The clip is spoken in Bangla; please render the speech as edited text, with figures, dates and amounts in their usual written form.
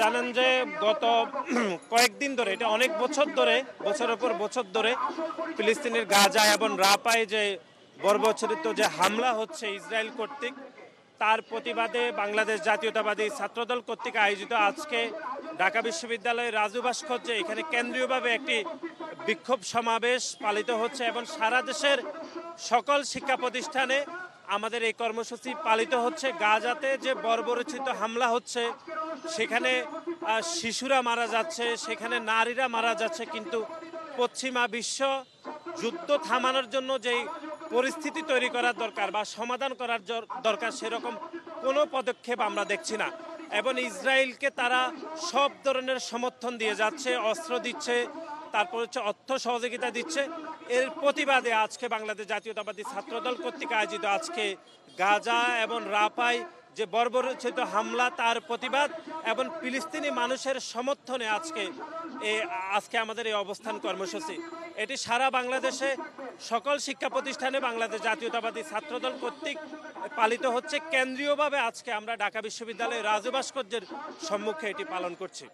জানেন যে গত কয়েকদিন ধরে, এটা অনেক বছর ধরে, বছরের পর বছর ধরে ফিলিস্তিনের গাজা এবং রাফায় যে বর্বরচিত যে হামলা হচ্ছে ইসরায়েল কর্তৃক, তার প্রতিবাদে বাংলাদেশ জাতীয়তাবাদী ছাত্রদল কর্তৃক আয়োজিত আজকে ঢাকা বিশ্ববিদ্যালয়ের রাজু ভাস্কর্যে এখানে কেন্দ্রীয়ভাবে একটি বিক্ষোভ সমাবেশ পালিত হচ্ছে এবং সারা দেশের সকল শিক্ষা প্রতিষ্ঠানে আমাদের এই কর্মসূচি পালিত হচ্ছে। গাজাতে যে বর্বরচিত হামলা হচ্ছে, সেখানে শিশুরা মারা যাচ্ছে, সেখানে নারীরা মারা যাচ্ছে, কিন্তু পশ্চিমা বিশ্ব যুদ্ধ থামানোর জন্য যেই পরিস্থিতি তৈরি করার দরকার বা সমাধান করার দরকার, সেরকম কোনো পদক্ষেপ আমরা দেখছি না। এবং ইসরায়েলকে তারা সব ধরনের সমর্থন দিয়ে যাচ্ছে, অস্ত্র দিচ্ছে, তারপর হচ্ছে অর্থ সহযোগিতা দিচ্ছে। এর প্রতিবাদে আজকে বাংলাদেশ জাতীয়তাবাদী ছাত্রদল কর্তৃক আয়োজিত আজকে গাজা এবং রাফায় যে বর্বরচিত হামলা, তার প্রতিবাদ এবং ফিলিস্তিনি মানুষের সমর্থনে আজকে আমাদের এই অবস্থান কর্মসূচি। এটি সারা বাংলাদেশে সকল শিক্ষা প্রতিষ্ঠানে বাংলাদেশ জাতীয়তাবাদী ছাত্রদল কর্তৃক পালিত হচ্ছে। কেন্দ্রীয়ভাবে আজকে আমরা ঢাকা বিশ্ববিদ্যালয়ের রাজু ভাস্কর্যের সম্মুখে এটি পালন করছি।